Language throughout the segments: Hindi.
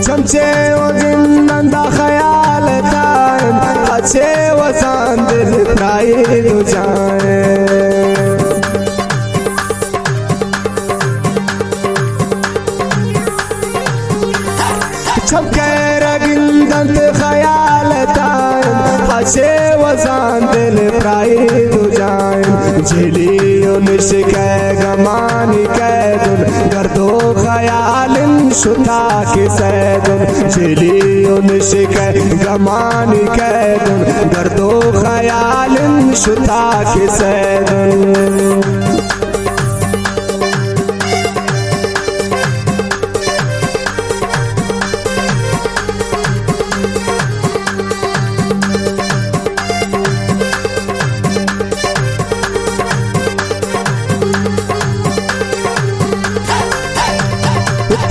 चमचे वो जिंदा ख्याल कायम अच्छे वसान दिल प्राई तो जाए चमके रगिंदंत ख्याल कायम अच्छे वसान दिल प्राई तो जाए झिली निश्के गमानी कैदुन गर्दो ख्यालिन शुता के सैदुन झिली निश्के गमानी कैदुन गर्दो ख्यालिन शुता के सैदुन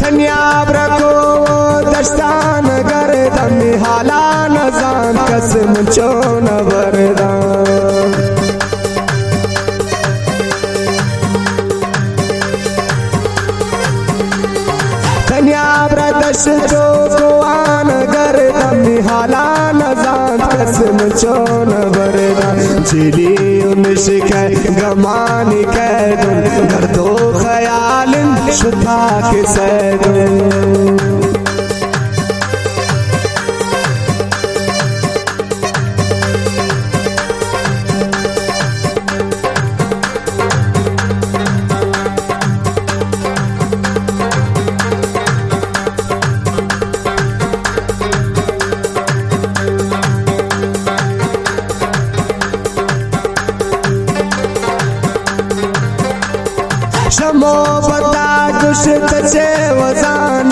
धन्याब रखो दस्तान गर्दन हाला नजान कसम चो न वरदान धन्याब रदश जो गोआन गर्दन हाला नजान कसम चो न वरदान झिली निश्के गमानी कैदुन गर्दो ख्यालिन शुता के सैदुन शमो बता दुष्ट चे वजान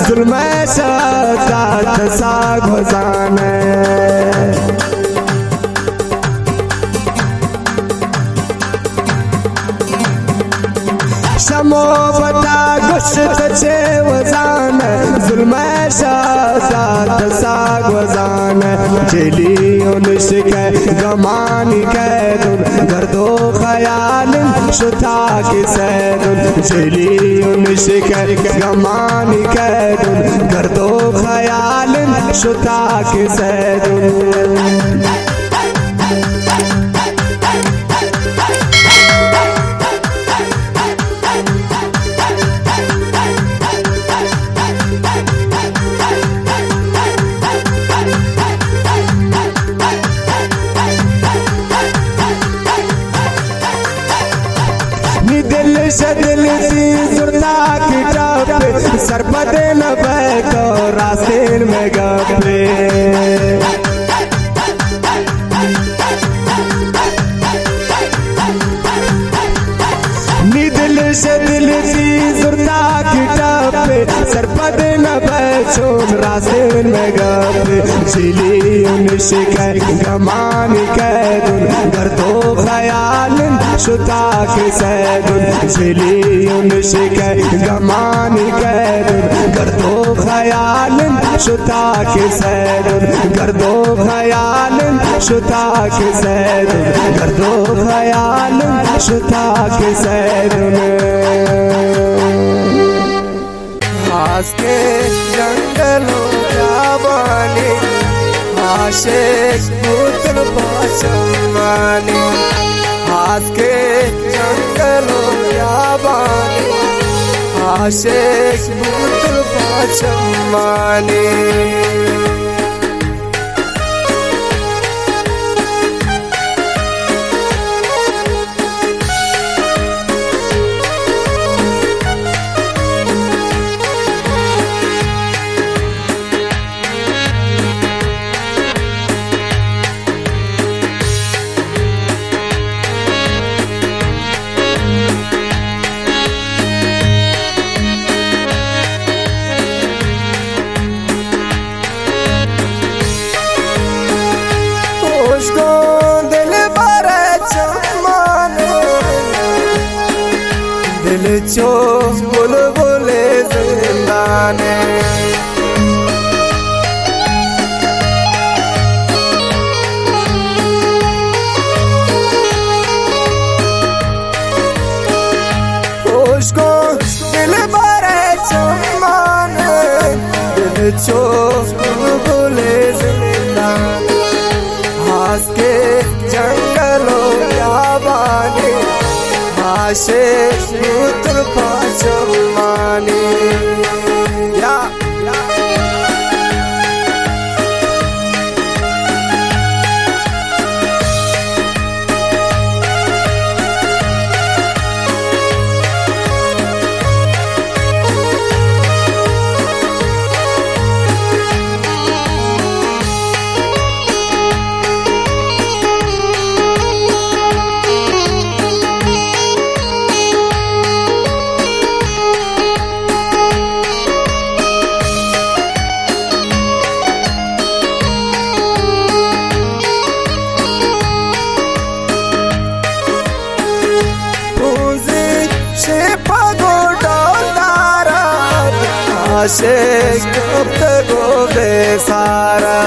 जुल्म शदात साग वजान शमो बता दुष्ट चे वजान जुल्म शदात साग वजान झिली निश्के गमानी कैदुन गर्दो ख्यालिन शुता के सैदुन झिली निश्के गमानी कैदुन गर्दो ख्यालिन शुता के सैदुन दिल से दिल सी जुर्ता की टापे सरपदे न बैठो रास्ते में गपे दिल से दिल सी जुर्ता की टापे सरपदे न बैठो रास्ते में गपे झिली निश्के गमानी कैदुन गर्दो ख्यालिन शुता के सैदुन झिली निश्के गमानी कैदुन गर्दो ख्यालिन शुता के सैदुन गर्दो ख्यालिन शुता के सैदुन गर्दो ख्यालिन शुता के सैदुन घास के जंगलों जाबानी आशिक पुत्र पाशमानी घास के जंगलों जाबानी आशिक पुत्र पाशमानी दिल चो बुलबुले जिंदाने उसको दिल भरे चमान दिल छो बोले जिंदा हास के जंगलों याबानी हाशे पुत्र पाचमानी या आशे कब गो बेसारा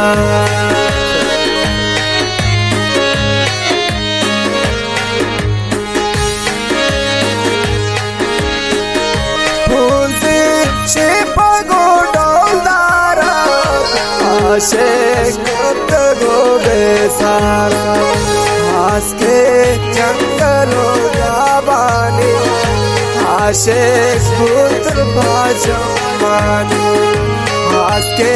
फूंसी छिपा गो डोलदारा आशे कब गो बेसारा हास के जंगलों याबानी आशे पुत्र पाचमानी हास के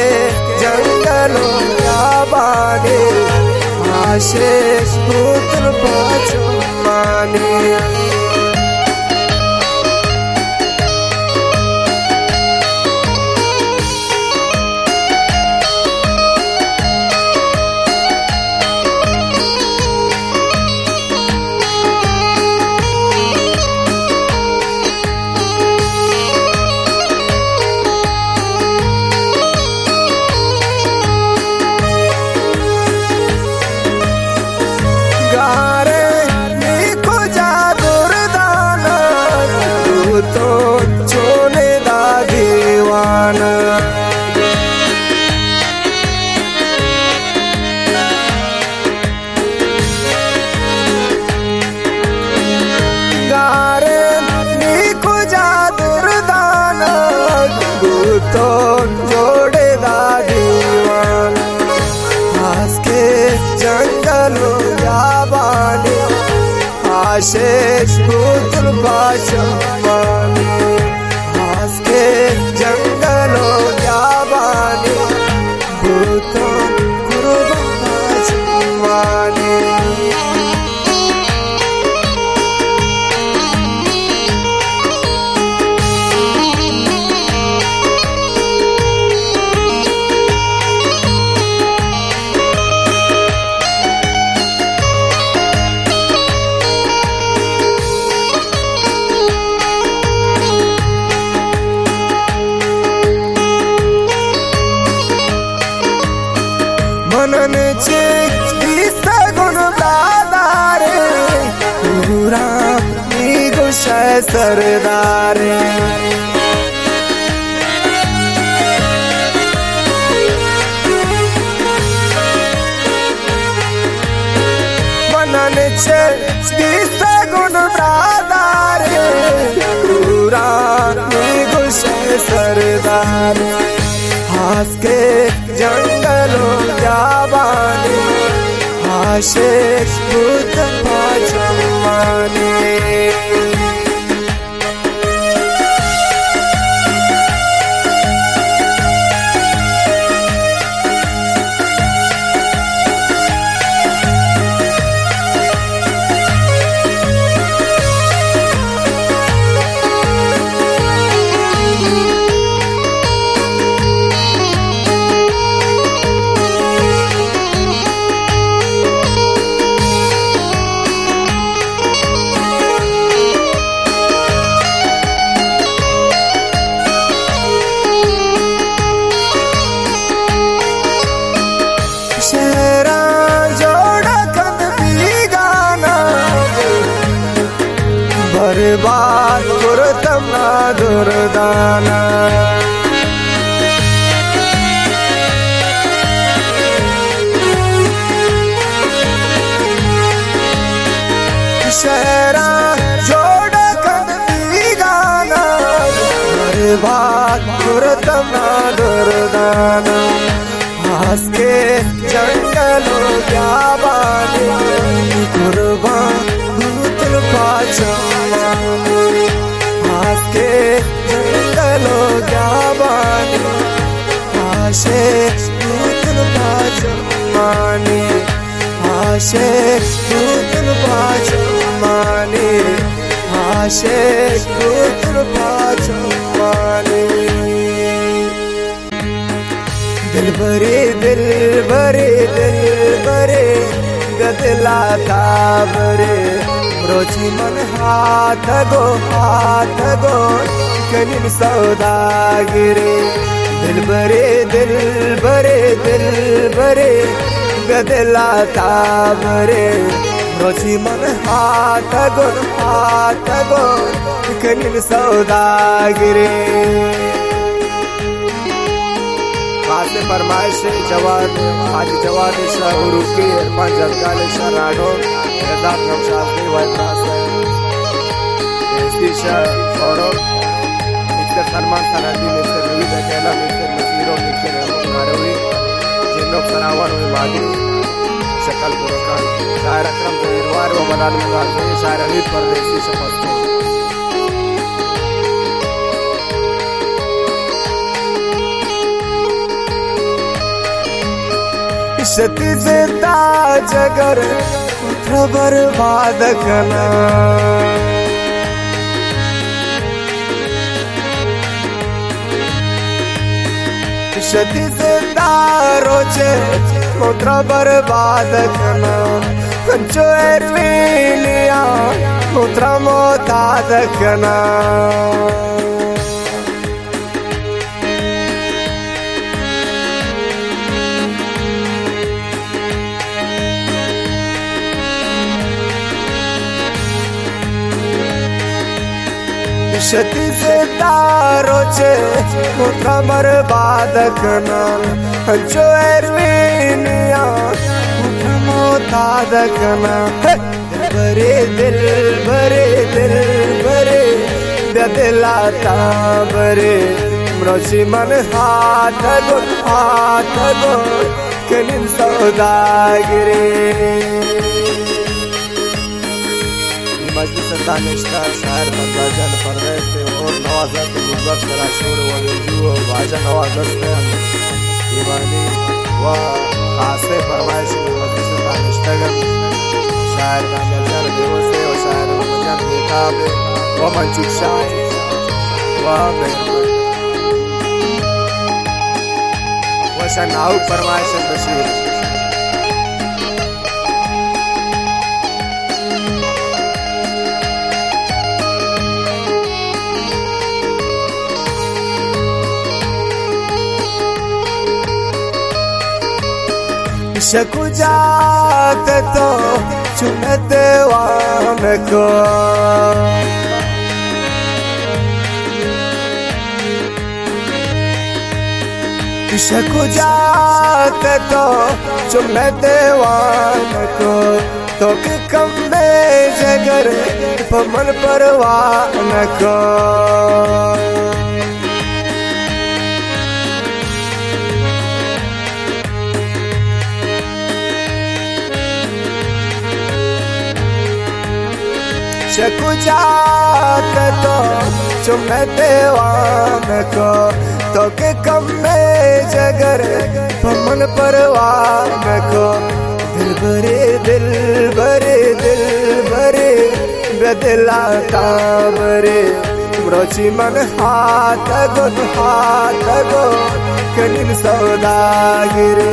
जंगलों याबानी आशे पुत्र पाचमानी तो छोने दा दीवाना गारे नीको जादुरदाना तो जोड़े दा दीवाना हास के जंगलों याबानी आशे पुत्र पाचमानी हास के जंगलों याबानी भूतों कुर्बान पाचमानी मनन चे दिसा गुण दादारे पूरा नी गुशा सरदारे मनन चे दिसा गुण दादारे पूरा नी गुशा सरदारे हास के जंगलों याबानी आशे पुत्र पाचमानी बर्बाद पुरतम ना दुर्दाना शहरा जोड़ कंदी गाना बर्बाद पुरतम ना दुर्दाना हंस के जंगलों क्या बाने कुर्बान भूतल पाचमाने हंस के जंगलों क्या बाने आशे भूतल पाचमाने आशे भूतल पाचमाने आशे भूतल पाचमाने दिल भरे गदला ताबरे रोची मन हाथ गो कनिन सौदागिरे दिल भरे गदला ताबरे रोची मन हाथ गो कनिन सौदागिरे खासे फरमाइश जवान आज जवान शाह उरुकी इरफान जंगाल शाह राडो एजाज नौशाद वाइब्रास एसटी शाह और मिस्टर सलमान सरादी मिस्टर रवि बकेला मिस्टर मसीरो मिस्टर नारवी जिन्नो सरावन में बादी शकल पुरकान शायर अकरम जहीरवार व मलाल मुगाल शायर अमीर परदेसी शपथ शती जिंदा जगर बर्बाद कना शती जिंदा रोचे पुत्र बर्बाद कना जो एरविलिया पुत्र मोताद कना शती से तारो चे पुत्र बर्बाद कना जो एरविनिया पुत्र मोताद कना दिल भरे गदला ताबरे मरोची मन हाथ गो कनिन सौदागिरे मजलिस दानिश्ता शायर बंदाजन परवेज से और नवाजा के गुजर शराशोर व विजू और वाजा नवाजत से दीवानी व खासे फरमाइश मजलिस दानिश्तगन शायर दानिश्तर देवसे और शायर मजन बेताब व मंचुक शायर व मेहरबान व शनाउ फरमाइश बशीर शकु जात तो चुनत वान को शकु जात तो चुनत वान को तो कि कम में जगर पमन परवान को शकु जात तो चुमते वान को तो के कम में जगर पमन परवान को दिल भरे गदला ताबरे मरोची मन हाथ गो कनिन सौदागिरे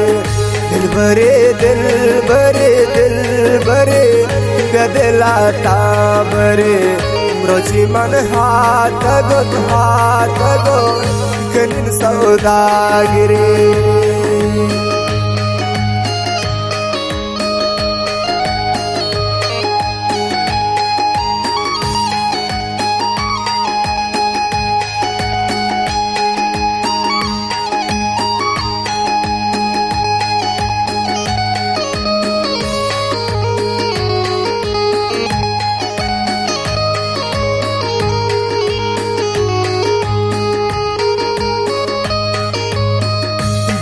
दिल भरे गदला ताबरे मरोची मन हाथ गो कनिन सौदागिरे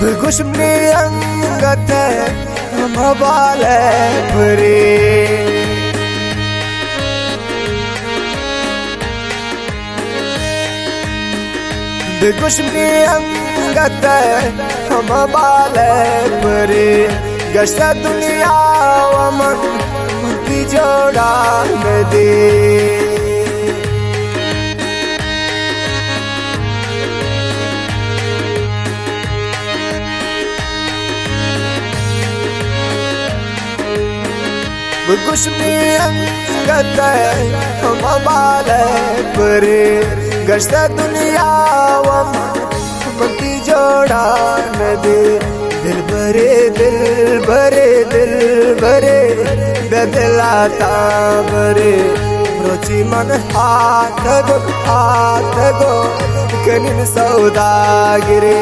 बिगुशमनी अंगत मबाले परे बिगुशमनी अंगत मबाले परे गश्त दुनिया वमन मुक्ति जोड़ा नदी बिगुशमनी अंगत मबाले परे गश्त दुनिया वमन मुक्ति जोड़ा नदी दिल भरे बदलाता बरे रोची मन हाथ गो कनिन सौदागिरी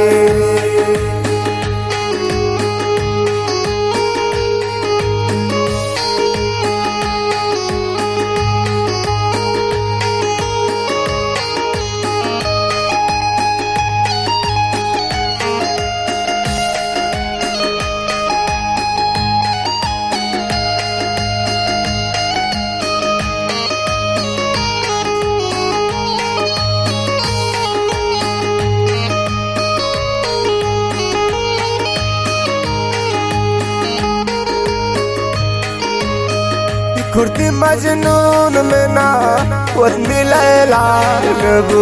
कुर्ती मजनून में ना वतनी लैला नबू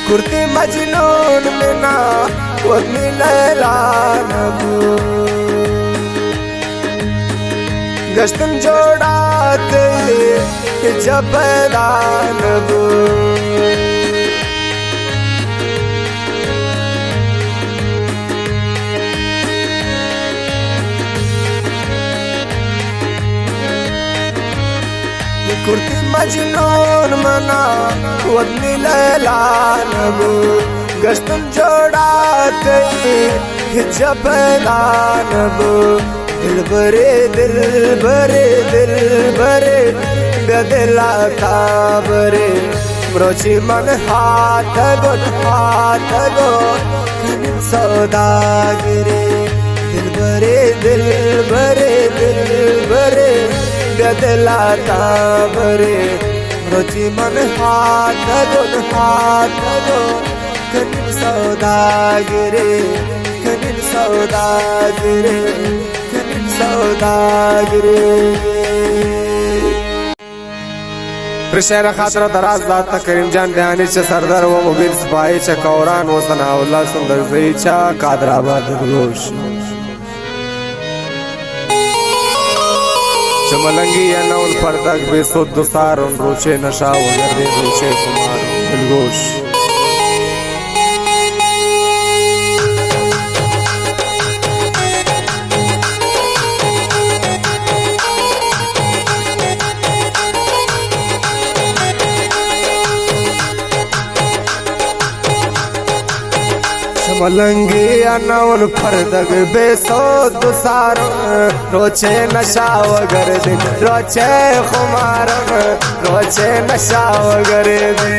कुर्ती मजनून में ना वतनी लैला नबू गश्तन जोड़ाते जब पैदा नबू कुर्ती मजनून मना वतनी लैला नबू गश्तन जोड़ाते जब पैदा नबू दिल भरे बदलाता बरे रोची मन हाथ गो कनिन सौदागिरी दिल भरे बदलाता बरे रोची मन हाथ गो कनिन सौदागिरी प्रशहर खातर दराज दाता करीम जान दयानी च सरदार व मुबीन सिपाही च कौरान व सनाउल्लाह सुंदर जई च कादराबाद गोश चमलंगी या नौल पर्दक बेसुद सार उन रोचे नशा वगैरह रोचे कुमार दिलगोश मलंगी अनौन फरदग बेसोद सार रोचे नशा वगर दे रोचे खुमार रोचे नशा वगर दे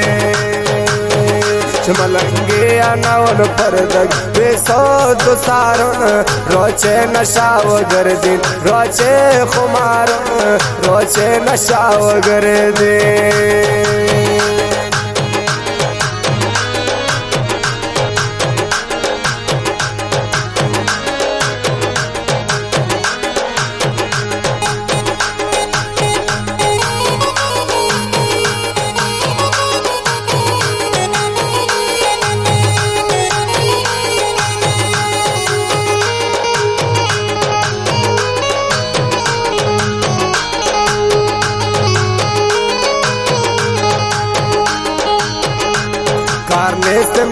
मलंगी अनौन फरदग बेसोद सार रोचे नशा वगर दे रोचे खुमार रोचे नशा वगर दे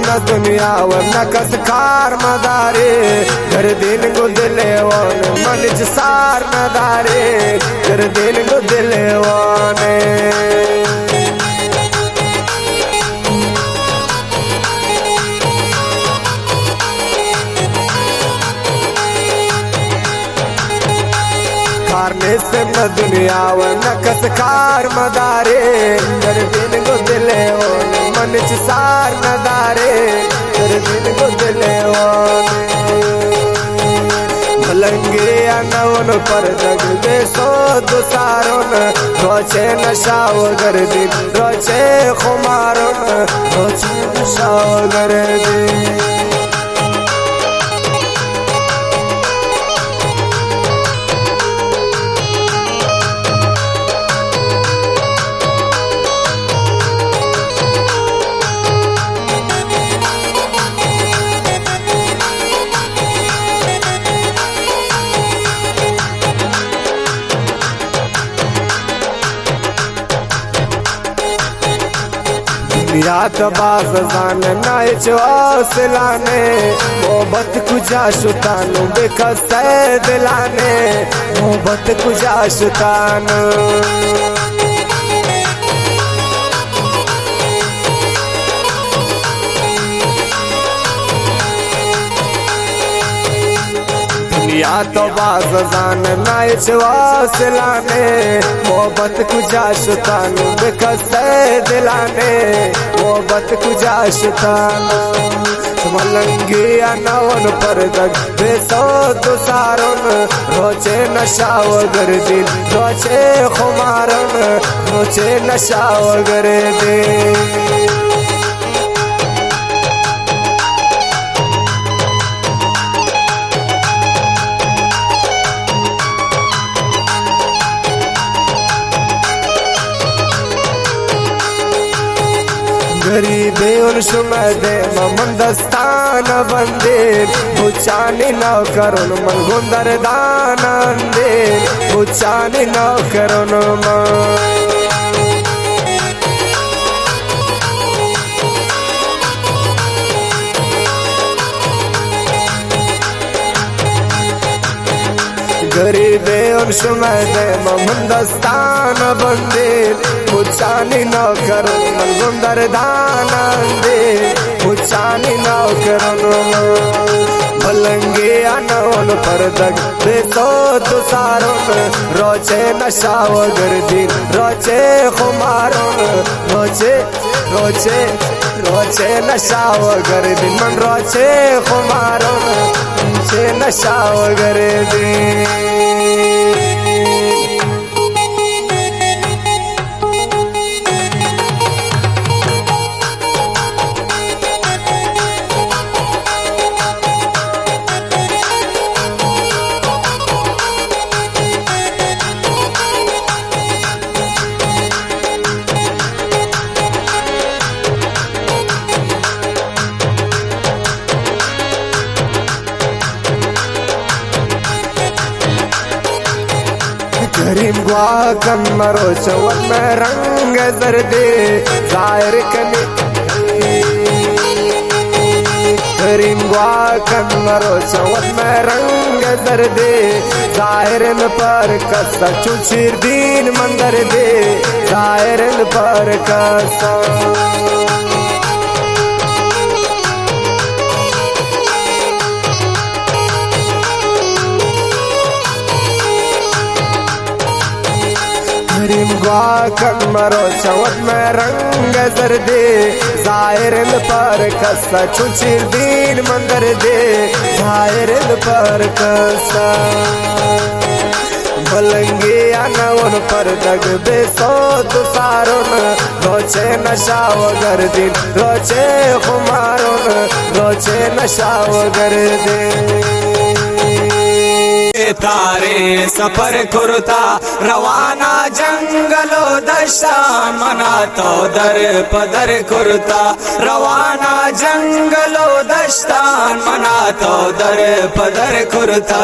न दुनिया व नकस कार मदारे घर दिन गुदले वन मन सार मदारे घर दिन गुदले वन कारने से न दुनिया व नकस कार मदारे घर पर जग बेसो दुसारोन रोचे नशाव गर्दी रोचे खुमारोन रोचे नशाव गर्दी याद बाज जान नाच वासलाने मोहब्बत कुजा शुतानु बेखस्ते दिलाने मोहब्बत कुजा शुतानु या तो बाज जान नाच वासलाने मोहब्बत कुजा शुतानु बेखस्ते दिलाने मोहब्बत कुजा शुतानु मलंगिया नवन पर जग बेसो दुसारोन रोचे नशाव गर्दी रोचे खुमारोन रोचे नशाव गर्दी गरीबे उन सुमदे मंदस्तान बंदे बुचानी न करुन मन गुंदर दानंदे बुचानी न करुन मन गरीबे उन सुमदे मंदस्तान बंदे बुचानी न करुन मन गुंदर दानंदे बुचानी न करुन भलंगे अनवन पर जग बेसो दुसारोन रोचे नशाव गर्दी रोचे खुमारोन रोचे रोचे रोचे नशाव गर्दी मन रोचे खुमारोन रोचे नशाव गर्दी करीम गुआ कमरो चवन में रंग जर्दे जाहिर कने करीम गुआ कमरो चवन में रंग जर्दे जाहिर पर कसा चुचिर दीन मंदर दे जाहिर पर कसा करीम गुआ कमरो चवन में रंग जर्दे जाहिर पर कसा चुचिर दीन मंदर दे जाहिर पर कसा भलंगे नवन पर जग बेसो दुसारोन रोचे नशाव गर्दी रोचे खुमारोन रोचे नशाव गर्दी तारे सफर कुर्ता रवाना जंगलो दशा मना तो दर पदर कुर्ता रवाना जंगलो दस्तान मना तो दर पदर कुर्ता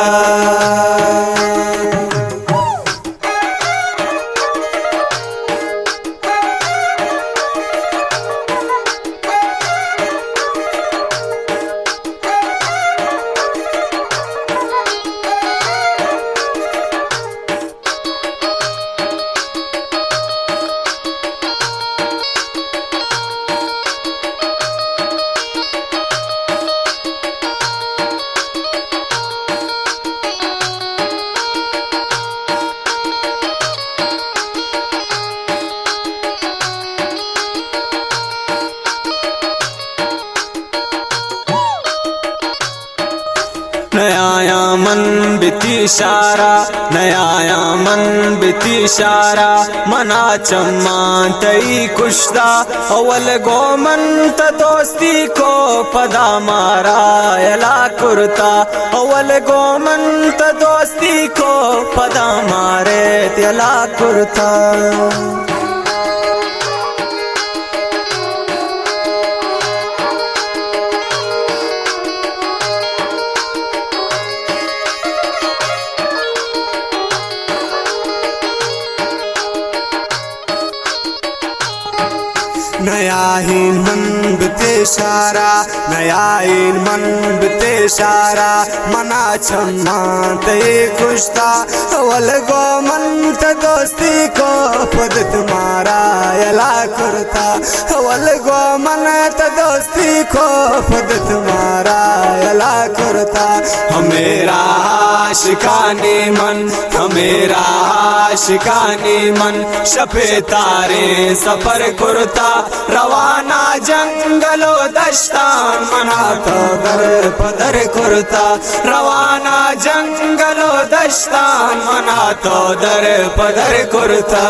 बिती शारा नया मन बिती शारा मना चम्मा तई कुश्ता अवल गोमंत दोस्ती को पदा मारा यला कुर्ता अवल गोमंत दोस्ती को पदा मारे यला कुर्ता नया ही मन बिते शारा नया ही मन बिते शारा मना चम्मा ते कुश्ता अवल गो मंत दोस्ती को पद तुम्हारा यला कुर्ता अवल गो मंत दोस्ती को पद तुम्हारा यला कुर्ता हमेरा आशिकाने मन हमेरा आशिकाने मन शपे तारे सफर कुर्ता रवाना जंगलो दस्तान मना तो दर पदर कुर्ता रवाना जंगलो दस्तान मना तो दर पदर कुर्ता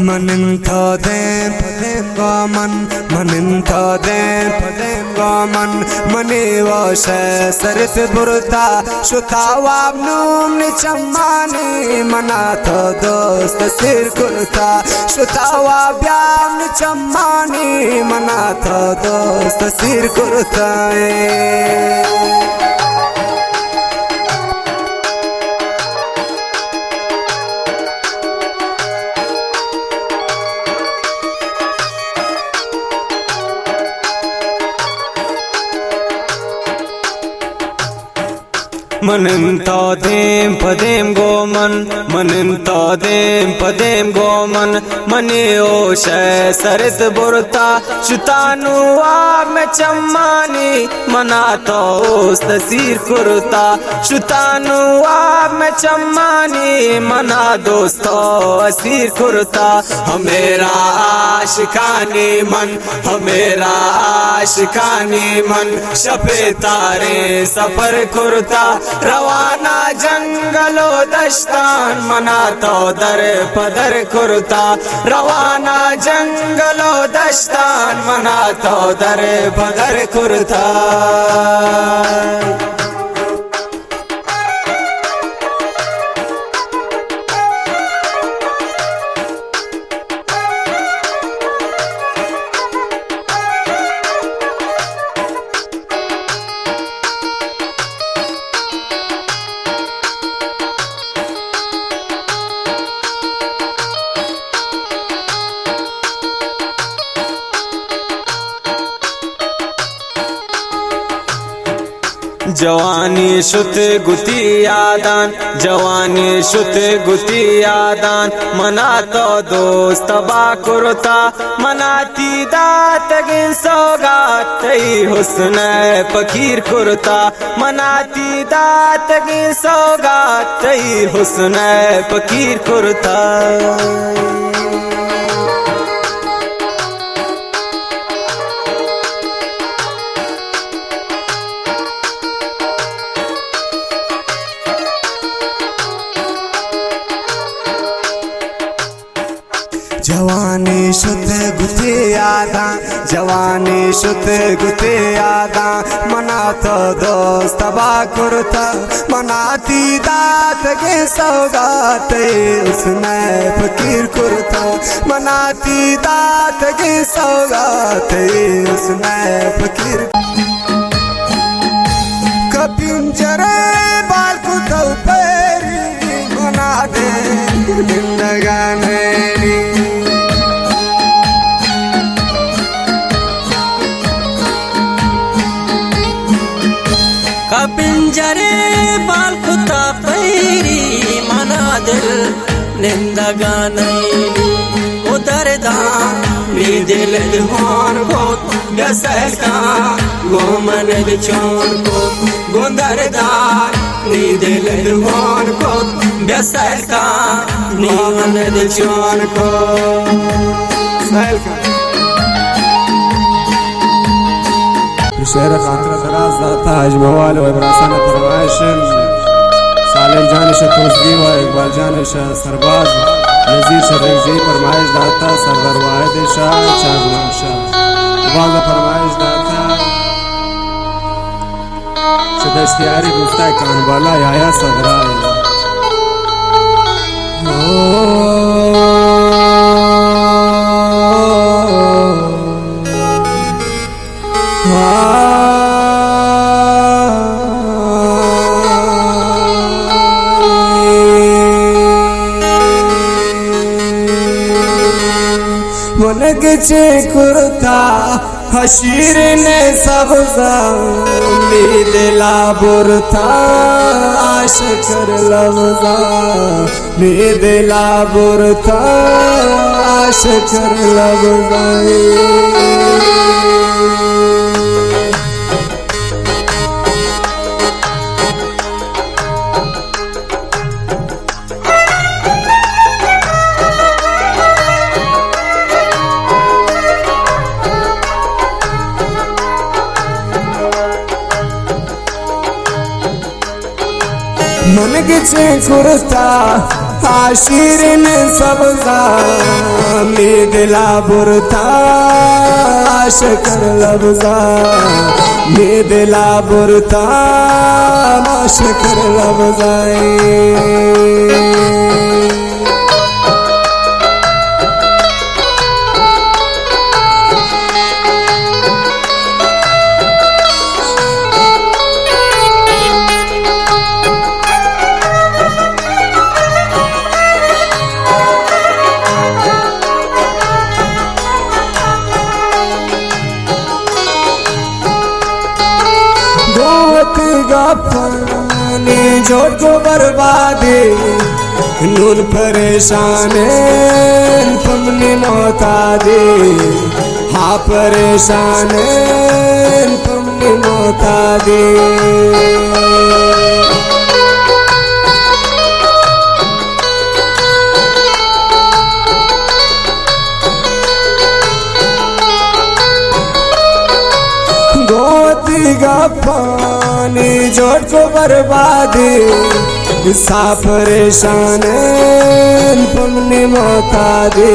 मनिंतो दे पदे गोमन मनिंतो दे पदे गोमन मने वश सरत बुरता शुतावाब नूम चम्मानी मना तो दोस्त सिर कुर्ता शुतावाब याम चम्मानी मना तो दोस्त सिर कुर्ता मनिंतो देम पदेम गोमन मनिंतो देम पदेम गोमन मने ओश सरत बुरता शुतानु आब में चम्मानी मना तो तसीर कुर्ता शुतानु आब में चम्मानी मना दोस्तो असीर कुर्ता हमेरा आशिकानी मन हमेरा आशिकानी मन शपे तारे सफर कुर्ता रवाना जंगलो दस्तान मना तो दर पदर कुर्ता रवाना जंगलो दस्तान मना तो दर पदर कुर्ता जवानी शुत गुती यादान जवानी शुत गुती यादान मना तो दोस्त बाकुरता मनाती दात गिन सौगात हुस्न फकीर कुर्ता मनाती दात गिन सौगात हुस्न फकीर कुर्ता जवानी शुद्ध गुते यादा जवानी शुद्ध गुते यादा मना तो दोस्त बाकुरता मनाती दात के सौगात उसने फकीर कुर्ता मनाती दात के सौगात उसने फकीर कपिंजरे बाल कुतो पेरी मना दे जिंदगानी पिंजरे दिल निंदगानैली उतरदा नी दिल होन को गसल का गोमन बिछोन को गुंदरदा नी दिल होन को गसल का गोमन बिछोन को सहल का शेर खातर दराज दाता अजमवाल व इब्रासाना फरमाइशन सालिम जानिश तोसदी व इकबाल जानिश सरबाज नजीर शरीजी फरमाइश दाता सरदार वाहिद शाह चाजमान शाह वाला फरमाइश दाता शदस्तियारी गुफ्ता कान वाला याया सदरा मनगचे कुर्ता हशीर ने सबजा दिला बुरता आश कर लवजा दिला बुरता आश कर लवजा मनगचे कुर्ता आशीर ने सबजा दिला बुरता आश कर लबजा दिला बुरता आश कर लबजा पानी जोड़ को बर्बादे नून परेशान तुमने मौता दे हाँ परेशान तुमने मौता दे गोतिगा पानी जोड़ को बर्बादी सा परेशान तुमने मौता दे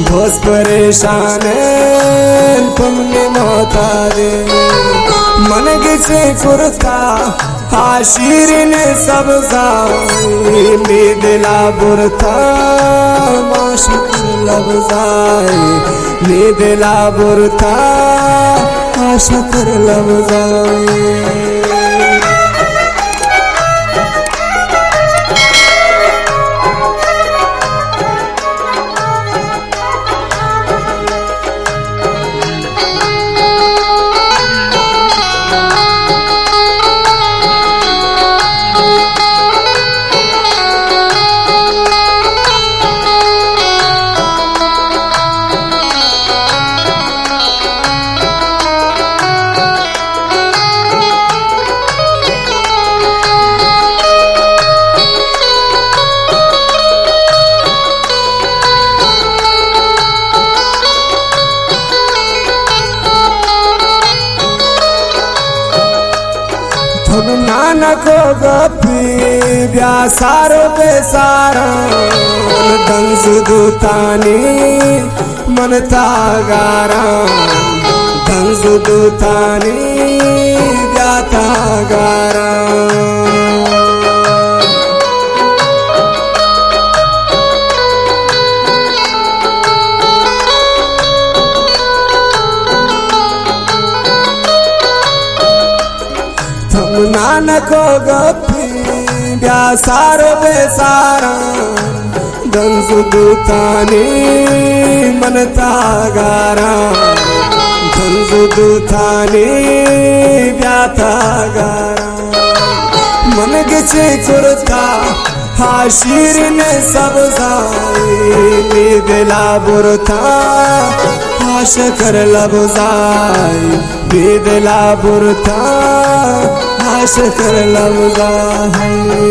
दोस्त परेशान तुमने मौता दे मन गिचे कुर्ता आशीर ने सबजा दिला बुरता माशुक लबजाए दिला बुरता आशा कर लबजाए नानको गपी ब्यासारो बेसारा दंस दूतानी मनता गारा दंस दूतानी ब्याता गारा नानको गपी ब्यासारो बेसारा दंस दूतानी मनता गारा दंस दूतानी ब्याता गारा मन गिचे कुर्ता हाँ शीरन सब्जाई दिला बुरता हाश कर लबजाई दिला बुरता हाश कर लबजाई।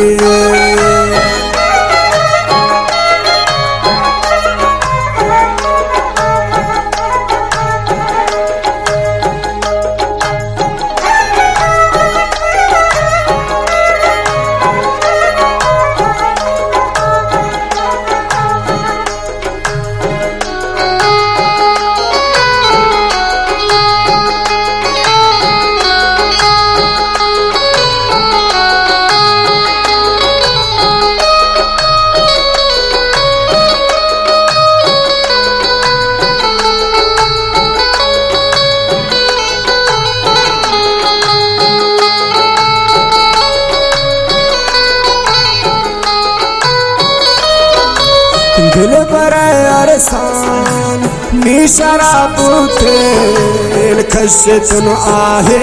दिल पर अरसान नी शराब तेल खश तुन आहे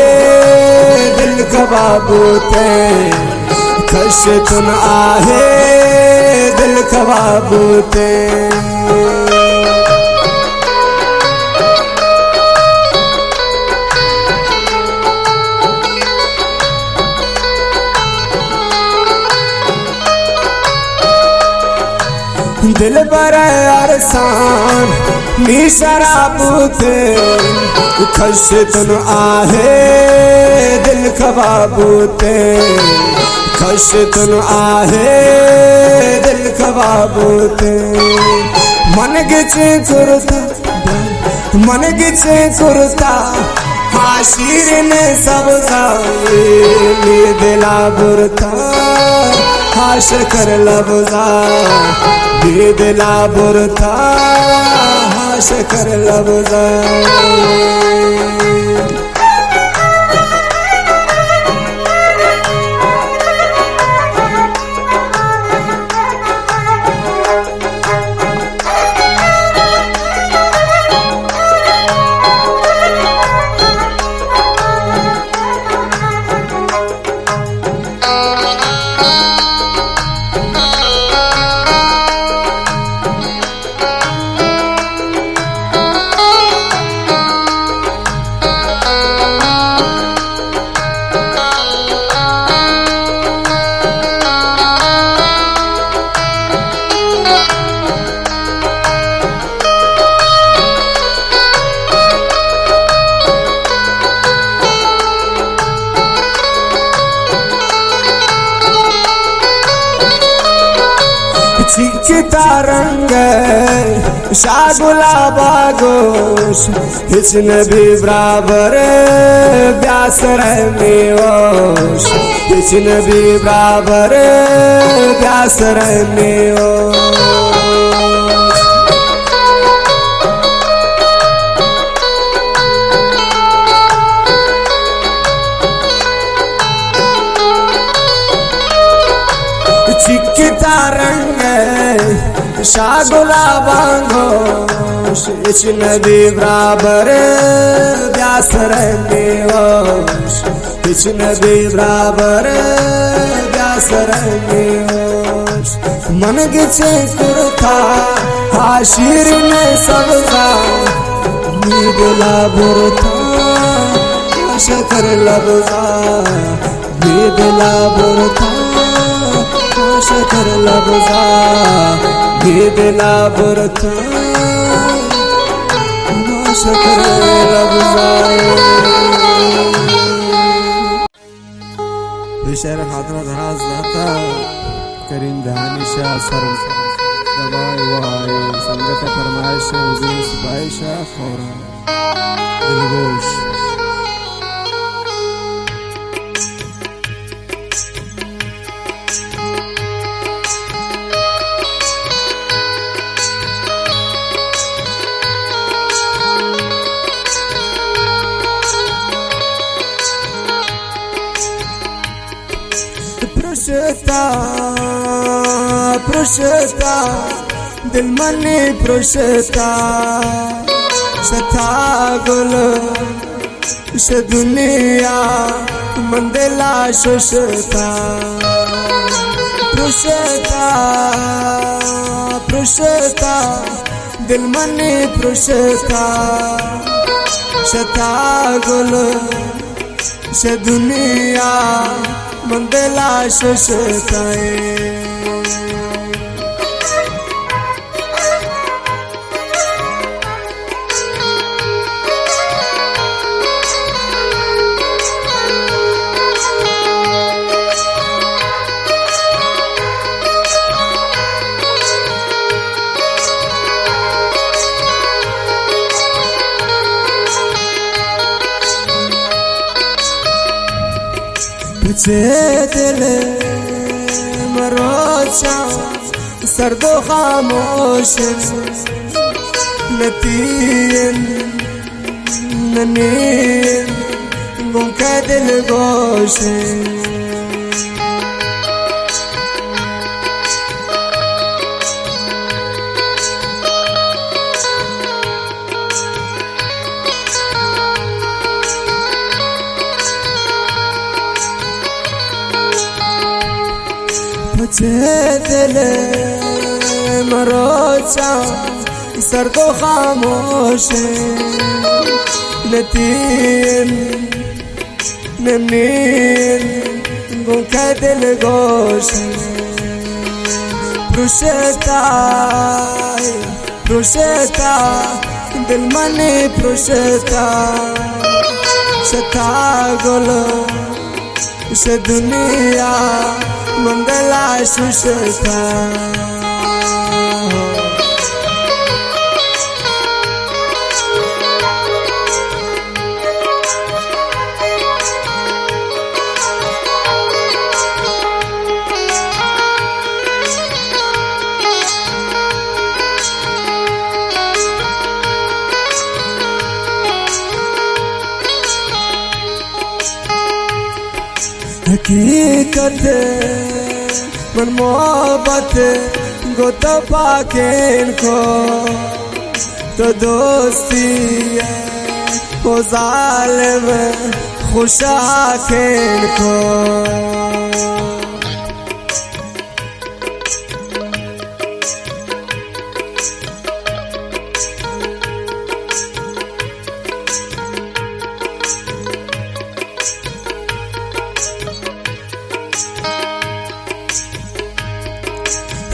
दिल कबाबू ते खश तुन आहे दिल कबाबू ते। दिल पर अरसान नी शराब तेल खश तुन आहे दिल कबाबू ते खश तुन आहे दिल कबाबू ते। मन गिचे कुर्ता हाँ शीरन सब्जाई दिला बुरता हाश कर लबजा दिला बुरता हाश कर लबजा। चिकता रंग शागुला बागोश हिचन भी बराबर ब्यासर मेओश हिचन भी बराबर ब्यासर मेओश। चिकता रंग शागुला बांगोश इचन भी बराबर ब्यासर मेओश इचन भी बराबर ब्यासर मेओश। मन गिचे कुर्ता हाँ शीरन सब्जाई दिला बुरता हाश कर लबजा दिला बुरता हाश कर लबजा दिला बुरता हाश कर लबजा। बेशर हाथरा धराज जाता करीम दानिशा सर्व दवाई वाई संगत फरमाइश उजीस बाइशा फौरा दिलगोश। पृष्ठता दिल मनी पृष्ठता सथा गुल से दुनिया मंदिला शुष्ता पृष्ठता दिल मनी पृष्ठता शता गुल से दुनिया मंदला शुष्ताए दिल मरोचा सर्दो खामोश नतीन ननीन गुम का दिल गोश दिल मरोचा सर्दो खामोश नतीन ननीन गुम का दिल गोश पृष्ठता दिल मनी पृष्ठता शता गुल से दुनिया मंगला शुष्ता हकीकत मन मोहब्बत गो तो पाके इनको तो दोस्ती हो जालिम खुश आके इनको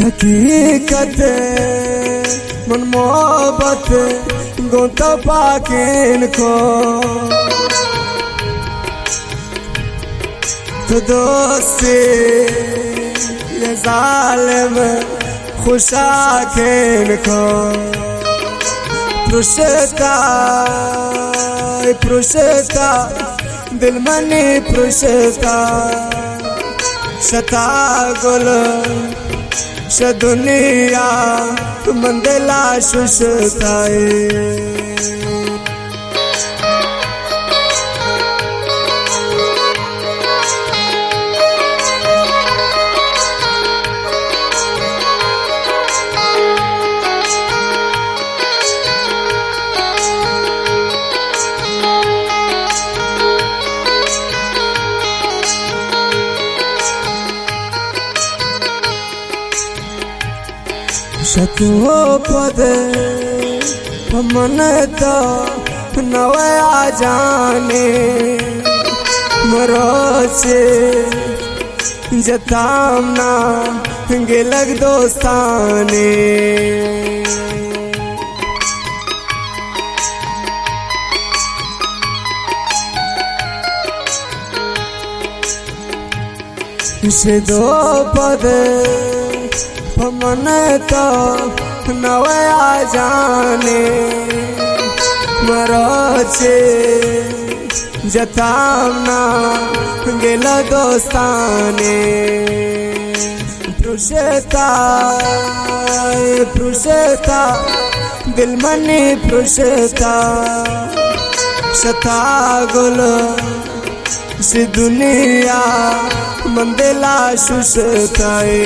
हकीकत मन मोहब्बत गो तो पाके इनको तो दोस्ती ये जालिम खुश आके इनको पृष्ठता दिल मनी पृष्ठता शता गुल से दुनिया मंदला शुष्ताए शतो पद मन तो नवया जाने मरोचे जतामना गेलक दोस्ताने से दो पद मन तो नवया जाने मरोचे जतामना गेल दोस्ताने पृष्ठता दिल मनी पृष्ठता शता गुल से दुनिया मंदला शुष्ताए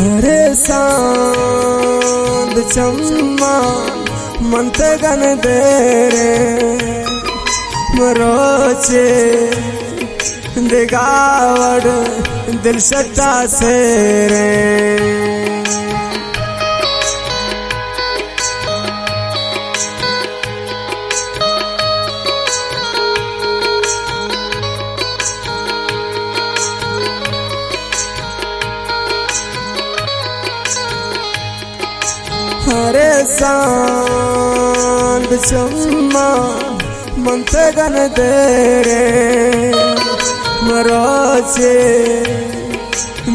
हरे सांद चम्मा मनते गन दे रे मरोचे दिगावड़ दिल सच्चा से रे हरे सांद चम्मा मनते गन दे रे मरोचे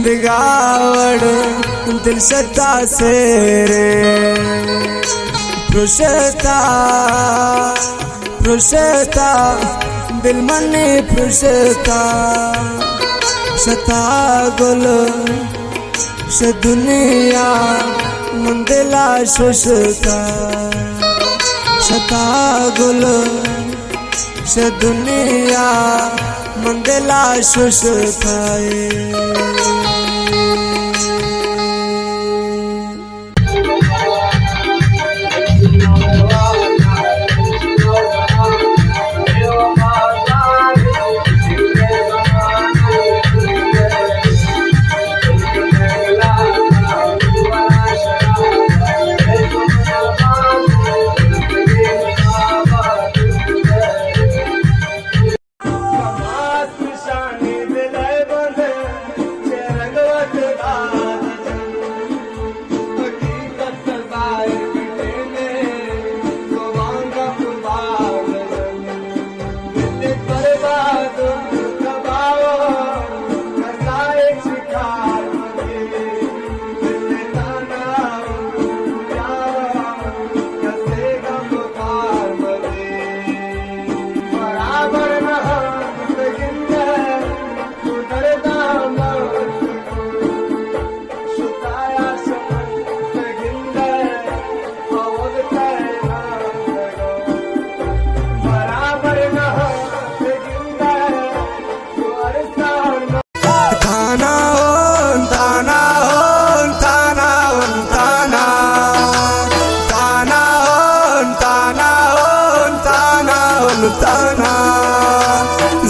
दिगावड़ दिल सच्चा से रे पृष्ठता पृष्ठता दिल मने पृष्ठता शता गुल श दुनिया मंदिला शुष्का शता गुल श दुनिया मंदिला शुष्काए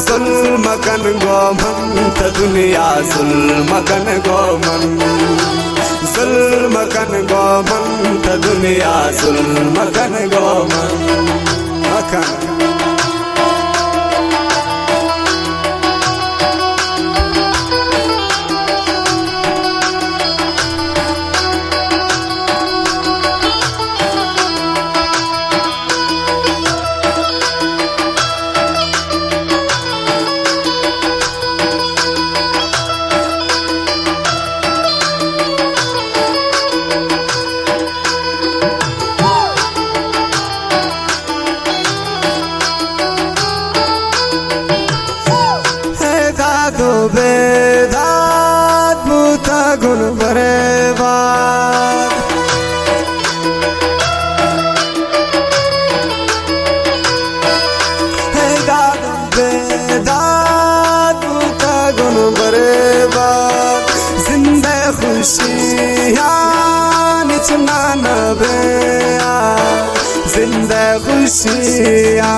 जुल्मकन गोमन दुनिया जुल्मकन गोमन जुल्मकन गोमन दुनिया जुल्मकन गोमन मकन बेदात मुता गुण बरेबाद है दाद बेदात मुता गुण बरेबाद जिंदे खुशियाँ निचना नबेया जिंदे खुशियाँ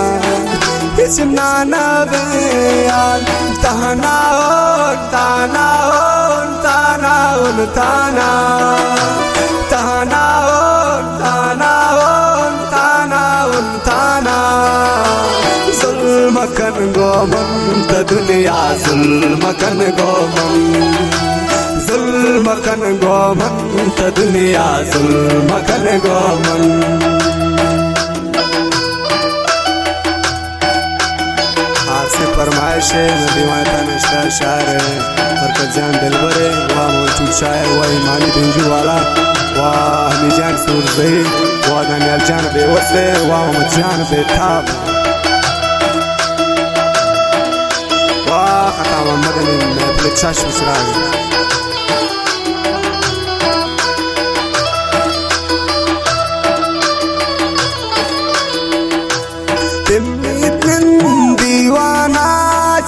निचना नबेया ताना ताना ताना ताना ताना ताना ताना ताना जुल्मकन गोमन दुनिया जुल्मकन गोमन जुल्मकन गोमन दुनिया जुल्मकन गोमन फरमाइश है नदी माता नशा शायर बरकत जान दिलबरे वाह मौजूद शायर वाह ईमानी बिंजू वाला वाह हमीजान सूरजई वाह दानियाल जान बेवसे वाह मोहम्मद जान बेताब वाह खता मोहम्मद अली प्लेचाश मुसराग दीवाना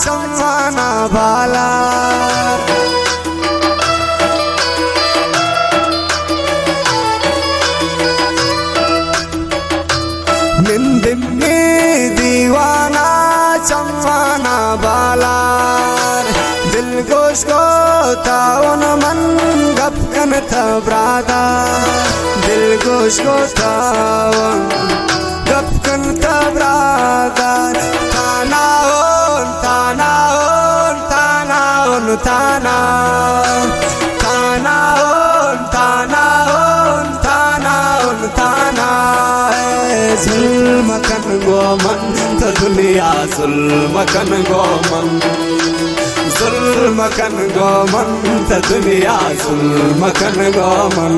चम्माना भाला था ब्रादर दिल गोश को थावन गपकन था ब्रादर थाना ओन थाना ओन थाना ओन थाना थाना ओन थाना ओन थाना ओन थाना जुल्मकन गोमन तो दुनिया जुल्मकन गोमन जुल्मकन गोमन तो दुनिया जुल्मकन गोमन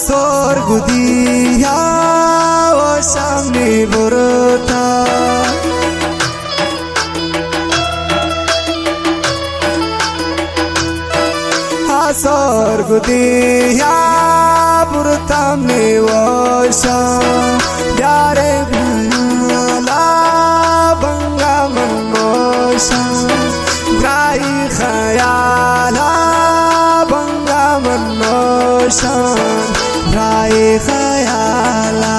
सोर गुदिया वो सामने बुरता सोर गुदिया बुरता में वो यारे भला बंगा मनोशा ग्राही खयाला बंगा मनोशा राय खयाला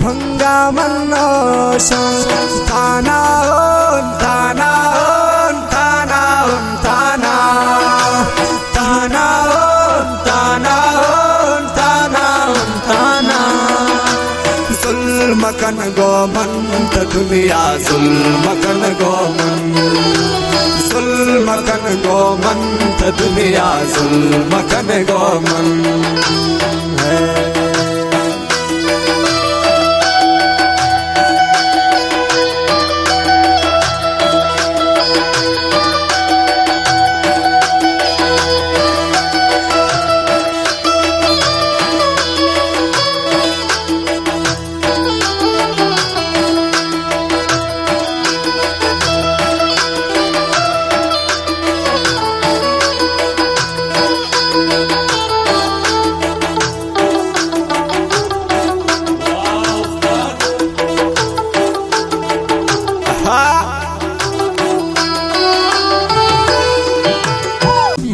भंगा मनोशन थाना ओन थाना ओन थाना ओन थाना थाना ओन थाना ओन थाना ओन थाना जुल्मकन गोमन तो दुनिया जुल्मकन गोमन जुल्मकन गोमन तो दुनिया जुल्मकन गोमन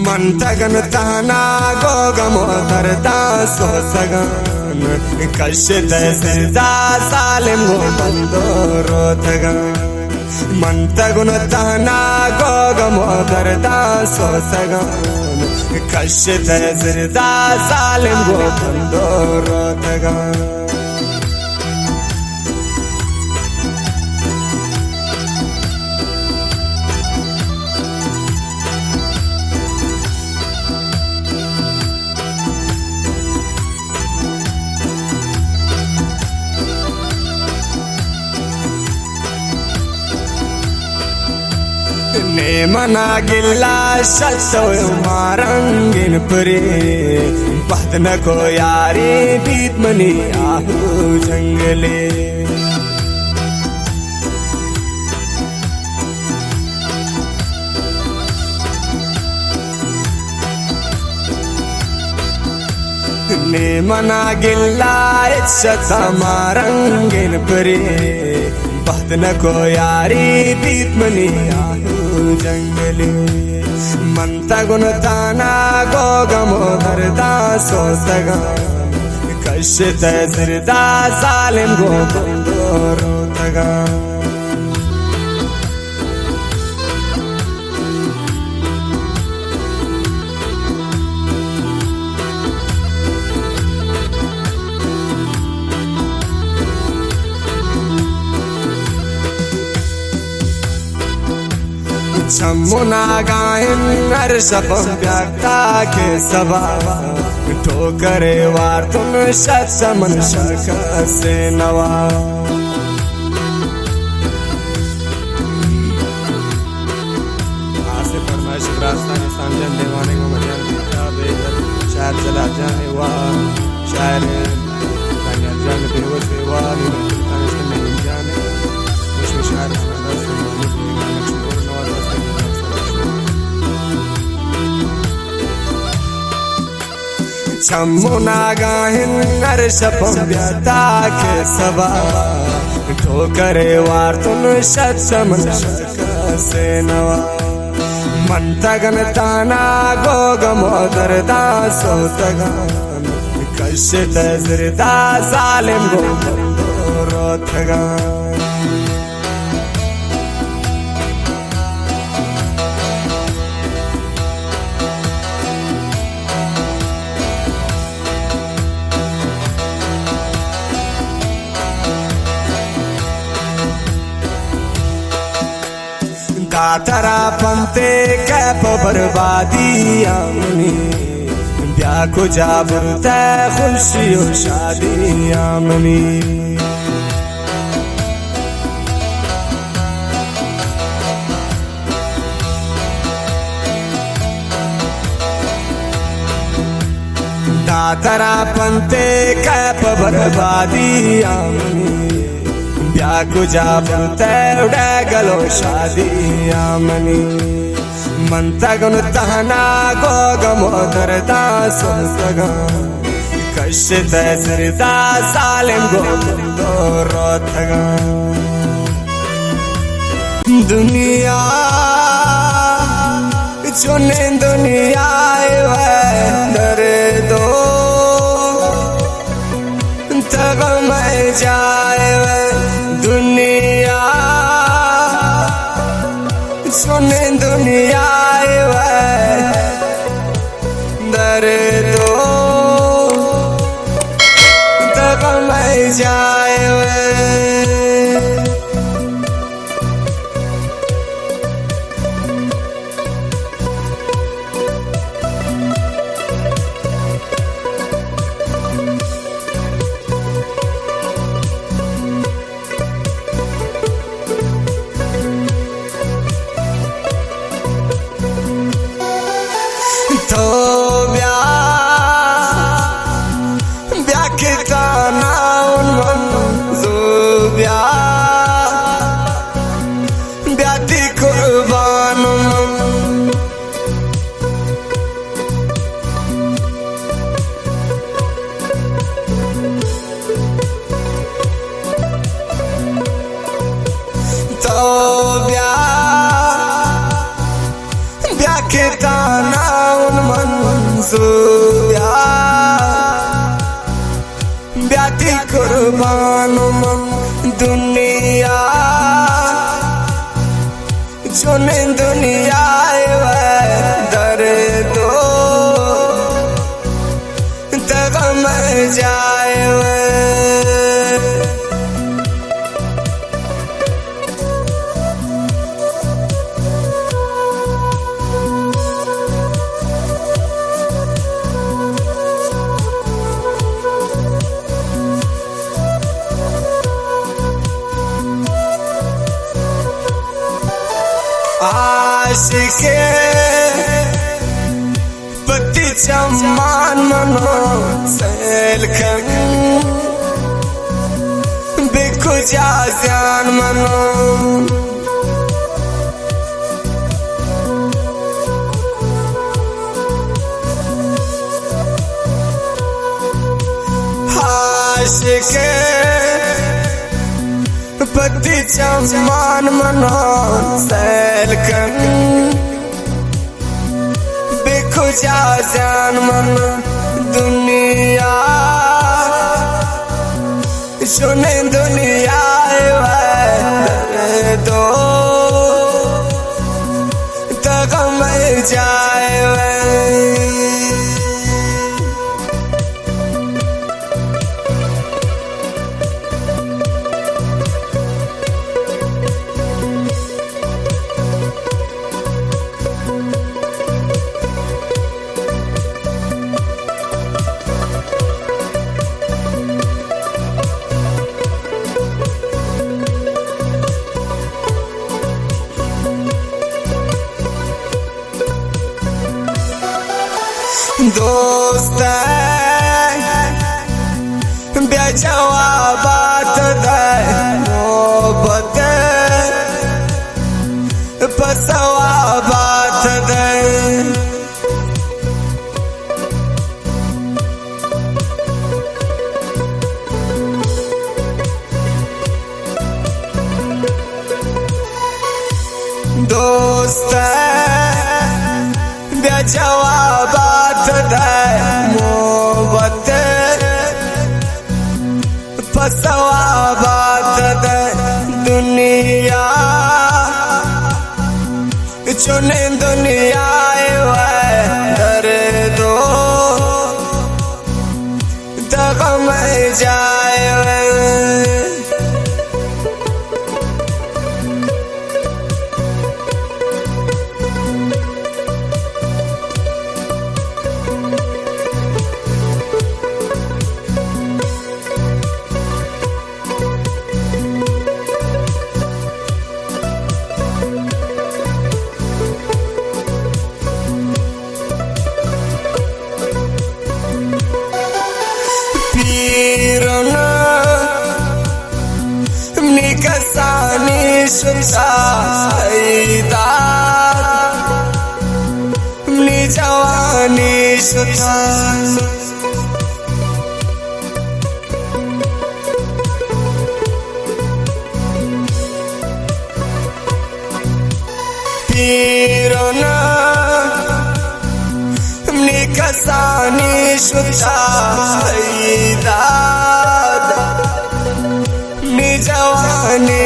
मंतगन ताना गोगमो दरदा सो सगन कश्यत सिरदा सालिम गो बंदोरो तगन मंतगन ताना गोगमो दरदा सो सगन कश्यत सिरदा सालिम गो बंदोरो तगन ने मना गिल्ला शसो मारंगिन परे बदन को यारी बीत मनी आहू जंगले ने मना गिल्ला शसा मारंगिन परे बदन को यारी बीत मनी आहू जंगले मंता गुन ताना गोगमो दरदा सो सगन कश्यत सिरदा सालिम गो बंदोरो तगन छमुना गायन नरसपम व्याख्या के सभा ठोकरे वार तुम सत्समन शक से नवा आसे परमेश्वर रास्ता ने समझन देवाने को मजान शायर चला जाने वाह शायर जान देव सेवा नहीं जाने उसमें शायर छमुना गाहिन नर शपम ब्याता के सबा ठोकरे वार तुन शतमन से नवा मंतगन ताना गोगमोदर दासो तगान कश्य तजरदा सालिम गो रोथगान दातरा पंते कैप बर्बादी आमनी ब्याह को जाबुरता खुशी और शादी आमनी दातरा पंते कैप बर्बादी आमनी ब्याह को जाबुरता उड़ा गलो शादी आमनी मंतगन तहना गोगमोदर दासो सगान कश्य तजरदा सालिम गो रोथगान दुनिया चुने दुनिया दरे दो तब मैं जाए दुनिया सुने दुनिया दरे दो तब मैं जाए तो ब्याह के ताना जो ब्याती कुर्बान तो ब्याह के ताना ब्याती कुर्बान दुनिया चुने दुनिया दरे दो तब मैं जाए आशिके पति चम्मान मनो सैलखन बिखु जान मनो आशिके पति चम्मान मनो सैलखन बिखु जान मन दुनिया सुने दुनिया दो तक मैं जाए दोस्त बेजवा बात दे मोहब्बत पसवा बात दे जवाबात दे मोहब्बत पसवाबात दे दुनिया चुने दुनिया दर्दो दगम जाए Nikasani Sutaida Ni Jawani Sutaida Pirona Nikasani Sutaida जवानी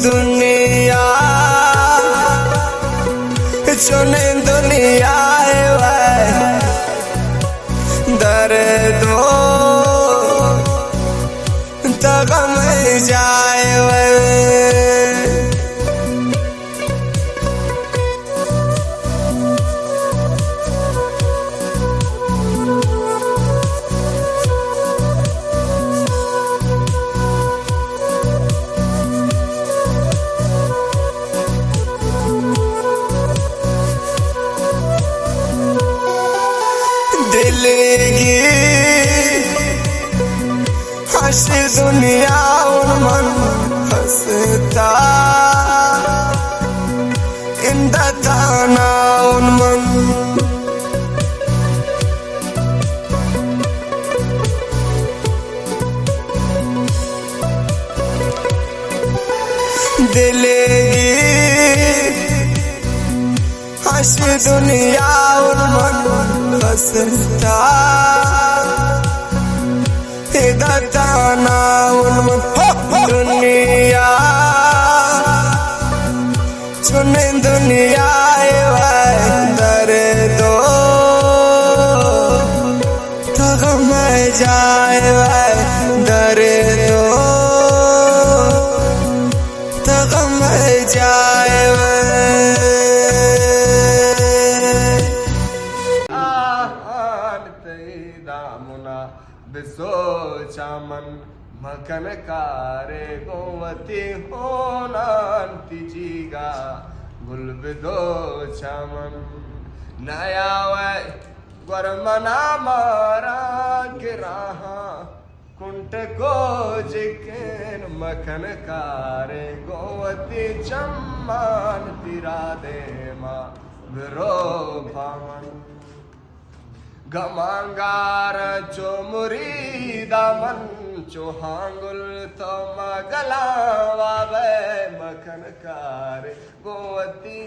दुनिया चुने दुनिया दर्दो दगम जाए दिलगी हंस दुनिया और मन हंसता इंदा ताना उन मन दिलगी हंस दुनिया और मन हंसता दाना दुनिया चुने दुनिया दर्दो थगम जाए दर्दो थगम जाए सोचामन मकन कारे गोवती होनांति जीगा गुलबिदो चामन नया वै वरमना मारा गिराहा कुंट को जिकेन मकन कारे गोवती चम्मान तिरा दे मा विरो भामन गमांगार चो मुरीदामन चोहांगुल तो मगला वावे मखन कारे गोवती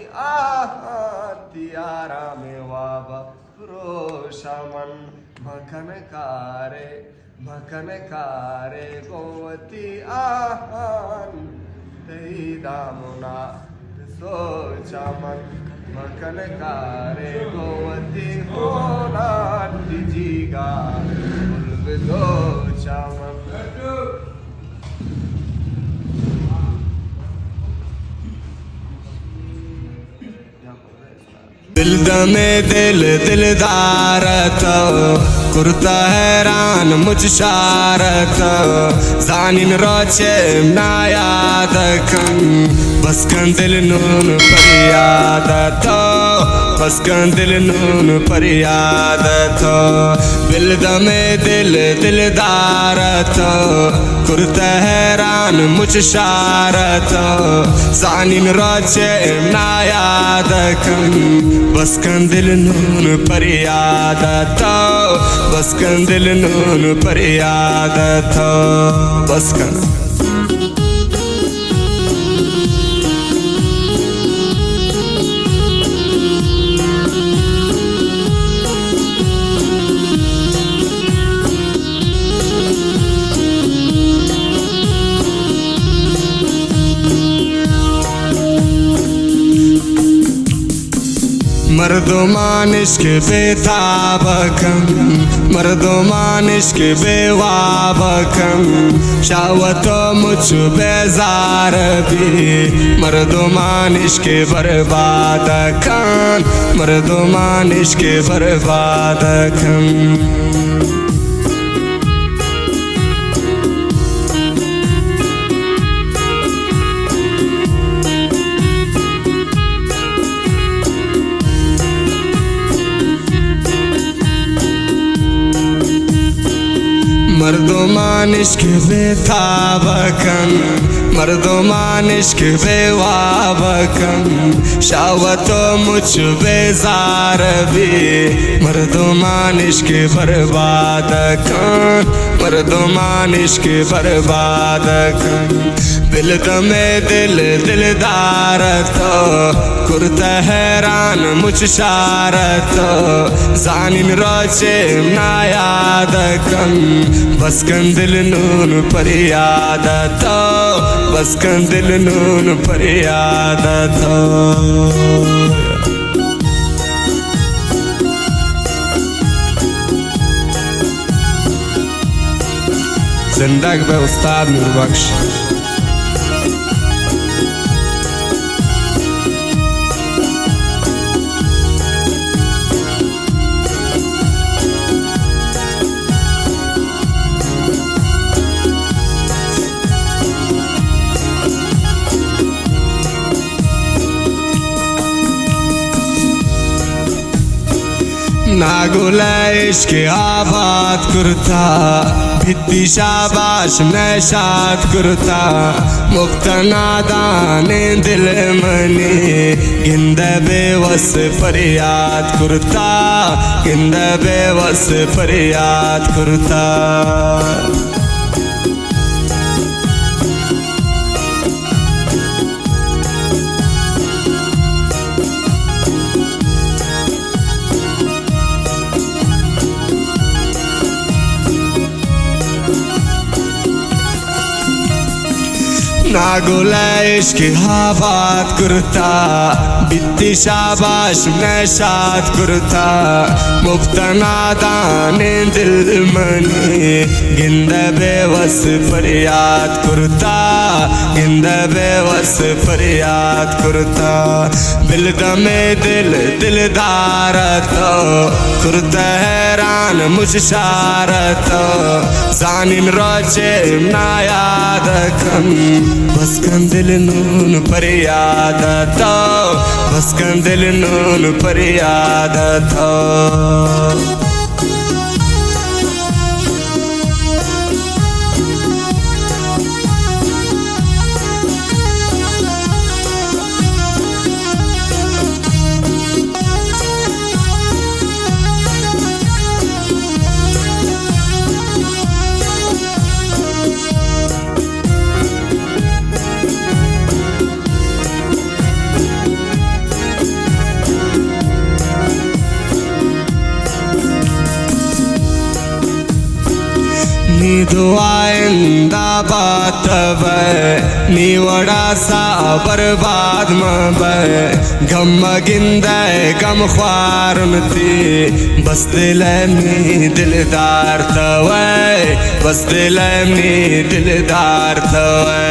तियारा में वाबा प्रोशामन मखन कारे गोवती तई दामुना सोचामन मखन कारे गोवती होना जीगा गुलबिदो चामन दिल दमे दिल दिलदार तो कुर्ता हैरान मुझ शारत जानिन रोचे नायाद कम बस कन दिल नून फरियाद तो बस कन दिल नून फरियाद तो दिल दमे दिल दिलदार तो कुर्ता हैरान मुझ शारत जानिन रोचे नायाद कम बस कन दिल नून फरियाद तो बस कन दिल नून फरियाद तो बस कन मर्दुमान इश्क बेताबकम मर्दुमान इश्क बेवाबकम शावत मुझ बेजार भी मर्दुमान इश्क बर्बाद खान मर्दुमान इश्क बर्बाद खम मर्दुमान इश्क बेताबकम मर्दुमान इश्क बेवाबकम शावत मुझ बेजार भी मर्दुमान इश्क बर्बाद खान मर्दुमान इश्क बर्बाद खान दिल दमे दिल दिलदार तो कुर्ता हैरान मुझ शार तो जानिन रोचे नायाद कम बस कंदिल नून पर याद तो बस कंदिल नून पर याद तो जिंदा बे उस्ताद नूरबख्श नागुला इश्क आबाद कुर्ता भित्ती शाबाश नशाद कुर्ता मुक्तना दाने दिल मनी गिंद बेवस फरियाद कुर्ता गिंद बेवस फरियाद कुर्ता नागुला इश्क आबाद कुर्ता बित्ती शाबाश नशाद कुर्ता मुफ्तना दाने दिल मनी गिंद बेवस फरियाद कुर्ता गिंद बेवस फरियाद कुर्ता बिल दमे दिल दिलदार तो कुर्ता हैरान मुझ शार तो जानिन रोचे नायाद कम बस कंदिल नून पर याद तो बस कंदिल नून पर याद तो नी दुआइंदा बात नी वड़ा सा बर्बाद मबे गम गिंदे गम ख्वारनती बस दिल में दिलदार तवे बस दिल में दिलदार तवे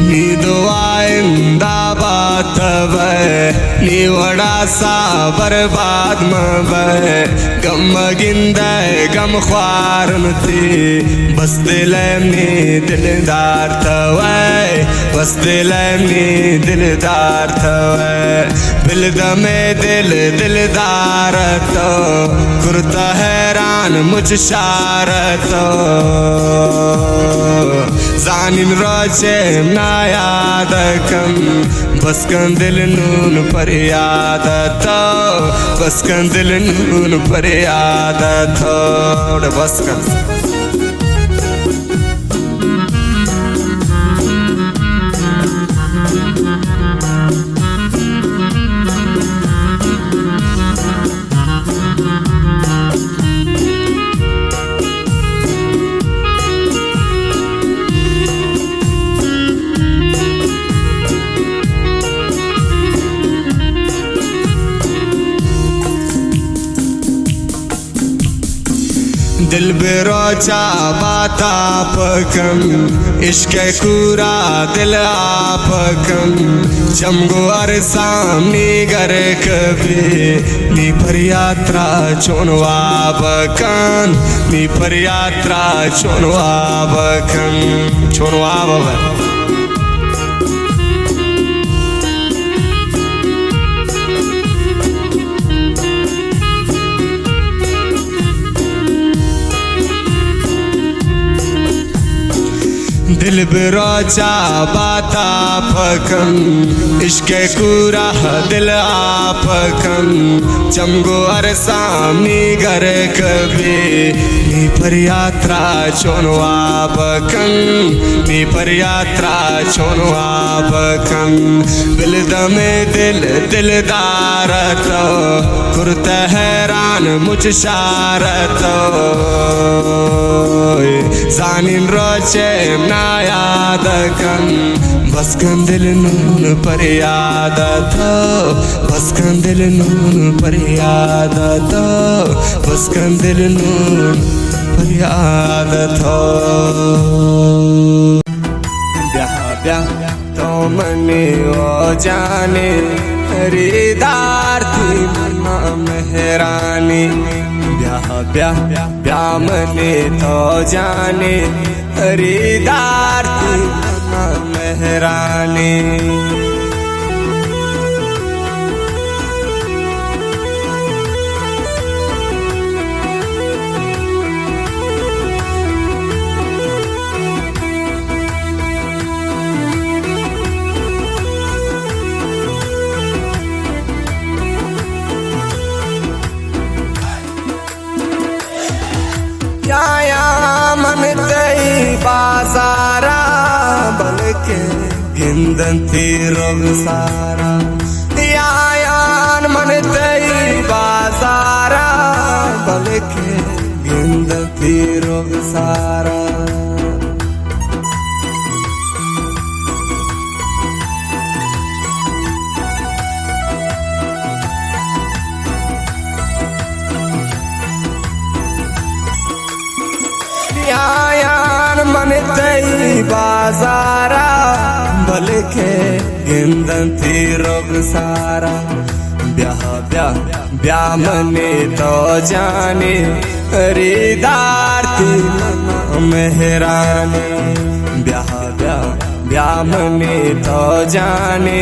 नी दुआइंदा बात नी वड़ा सा बर्बाद मबे गम गिंदे गम ख्वारनती बस दिल में दिलदार तवे बस दिल में दिलदार तवे बिल दमे दिल दिलदार तो कुर्ता हैरान मुझ शार तो जानिन रोचे नायाद कम बस कंदिल नून पर याद तो बस कंदिल नून पर याद तो बस कर दिल बेरोचा बाता पकम इश्क कूरा दिल आपकम चमगो अर सामने गर कभी नी पर यात्रा चोनवा बकन नी पर यात्रा चोनवा बकन चोनवा बकन दिल बेरोचा बाता पकम इश्क कूरा दिल आपकम चमगो अर सामने गर कभी नी पर यात्रा चोनवा बकन नी पर यात्रा चोनवा बकन बिल दमे दिल दिलदार तो कुर्त हैरान मुझ शारत जानिन रोचे ना याद कन बस कन दिल नून पर याद तो बस कन दिल नून पर याद तो बस कन दिल नून पर याद तो ब्याह ब्याह तो मने ओ जाने खरीदार थी मना मेहरानी ब्याह ब्याह ब्याह मने तो जाने खरीदार थी मना मेहरानी मन तई बाजारा बल्कि हिंदन थी रोग सारा यान मन तई बाजारा बल्कि हिंदन थी रोग सारा यान मन तई बाजारा बल्कि गिंदन थी रोग सारा ब्याह ब्याह ब्याह मने तो जाने खरीदार थी मना मेहरानी ब्याह ब्याह ब्याह मने तो जाने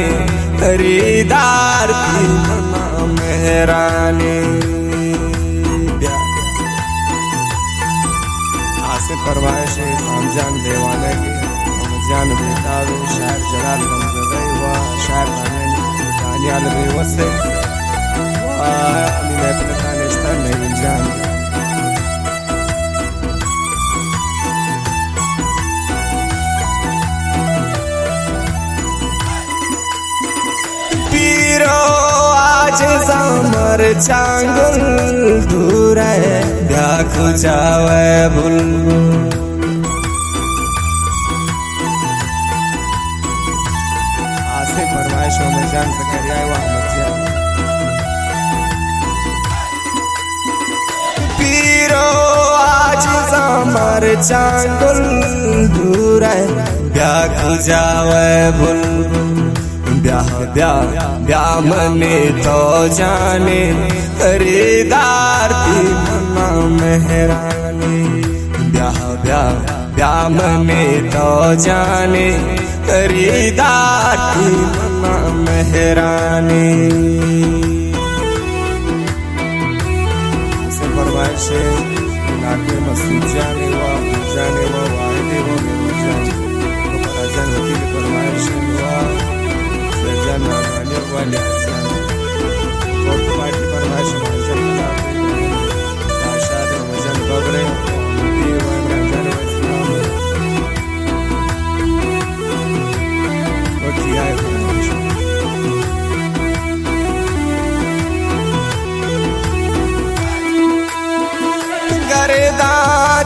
खरीदार थी मना मेहरानी फरमाइश हमजान देवाने की हमजान बेताब शायर जलाल गंजई व शायर दानियाल बेवसे व अमीन प्लतानिस्तान नहीं जान पीरो आज समर चांगुल दूर है ब्याख जावे बुलबुल आसे फरमाइशों में जान सकरिया व पीरो आज समर चांगुल दूर है ब्याख जावे बुलबुल ब्याह ब्याह ब्याह मने तो जाने खरीदार थी मना मेहरानी ब्याह ब्याह ब्याह मने तो जाने खरीदार थी मना मेहरानी से फरमाइश इलाके मसूद जाने व वाहिदे व जाने तो फराजन वकील फरमाइश नानी वाले और तुम्हारी फरमाइश मंजर आशाद वजन बगरे रमजान और किया है गरेदा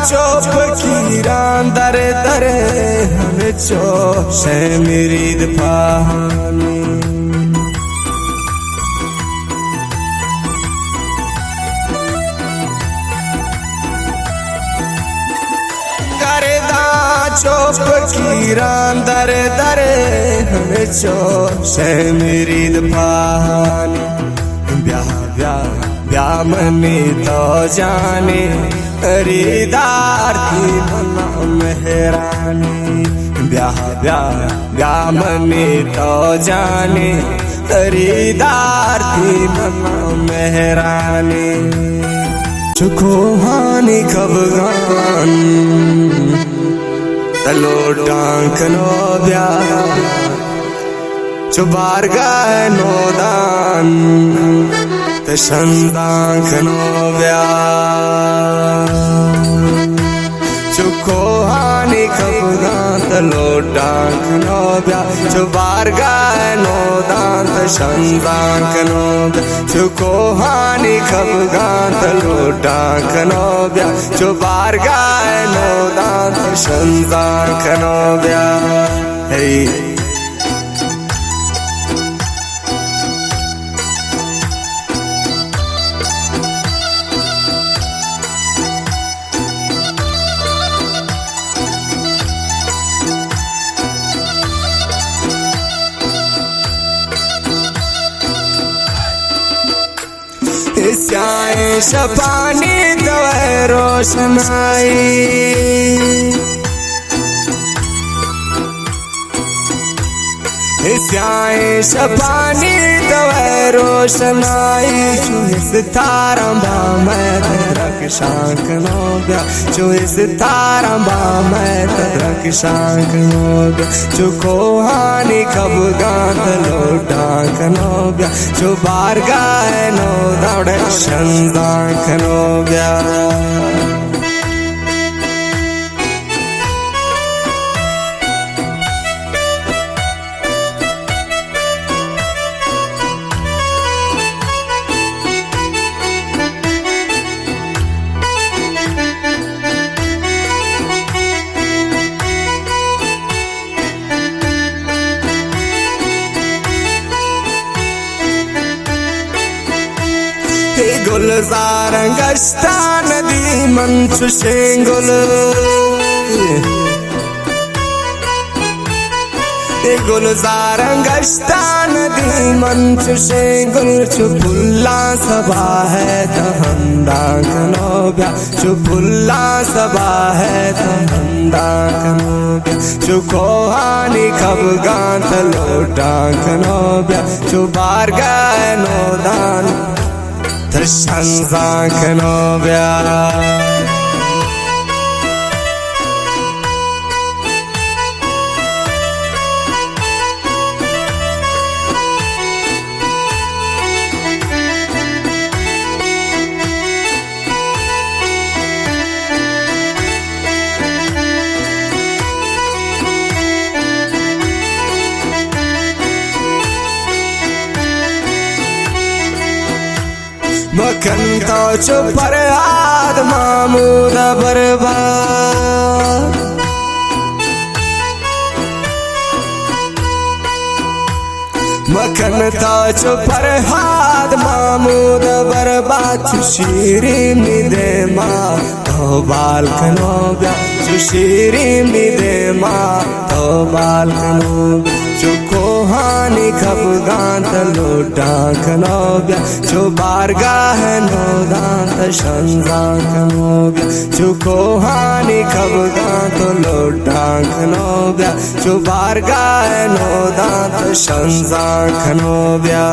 चोप कीरान दरे दरे हमें चो शे मेरी दफानी चुप कीरान दरे दरे हमें चो शे मेरी दफानी ब्याह ब्याह ब्याह मनी तो जाने खरीदार थी मना मेहरानी ब्याह ब्याह ब्याह मनी तो जाने खरीदार थी मना मेहरानी चुको हानि खबगान तलो टांक नो ब्याह चुबार गाय नो दान तशंदांक नो ब्याह चुको हानि खबगान तलो टांक नो ब्याह चुबार गाय नो दान तशंदांक नो ब्याह चुको हानि खबगान तलो टांक नो ब्याह चुबार गाय नो दान तशंदांक नो ब्याह स्याए शपानी दवे रोशनाई स्याए शपानी दवे रोशनाई चुइस तारा मैं तरक शांक नो ब्या चुइस तारा मैं तरक शांक नो ब्या चुको हानि कब गात लो डांक नो ब्या चु बार गाय नो दौड़े शंदांक नो ब्या गुलजार गश्ता नदी मंच शेंगुल गुलजार गश्ता नदी मंच शेंगुल चुपुल्ला सभा है तहंदा कनो ब्या चुपुल्ला सभा है तहंदा कनो ब्या चुको हानि खबगान तलो डांकनो ब्या चुबार गाय नो दान तशंदांक नो ब्या मखन तो चुपर आद मामूद बर्बाद मखन तो चुपर हाद मामूद बर्बाद चुशीरी मिदे माँ तो बाल कनो ब्या चुशीरी मिदे माँ तो बाल कनो चुको हानि खबगान तलो डांक नो ब्या चु बार गाह नो दान तशंदांक नो ब्या चुको हानि खबगान तलो डांक नो ब्या चु बार गाह नो दान तशंदांक नो ब्या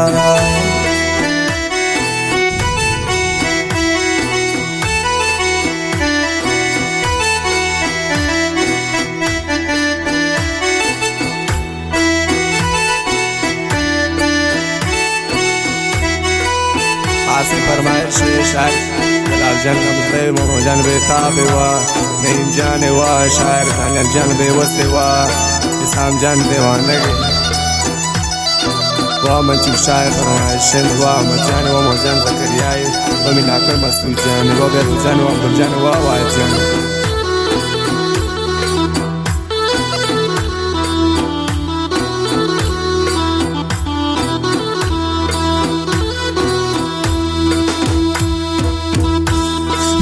फरमाइश शायर जलाल जन मोहन बेताब हुआ नहीं जाने हुआ शायर खान जन बेवस्ते हुआ इस्लाम जन देवाने हुआ मंचू शायर फरमाइश हुआ मजान हुआ मोहन जकरियाई वो मिलाकर मसूद जान वो बेरुजान हुआ बुरजान हुआ वाइद जान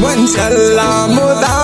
मंचल्ला मुदा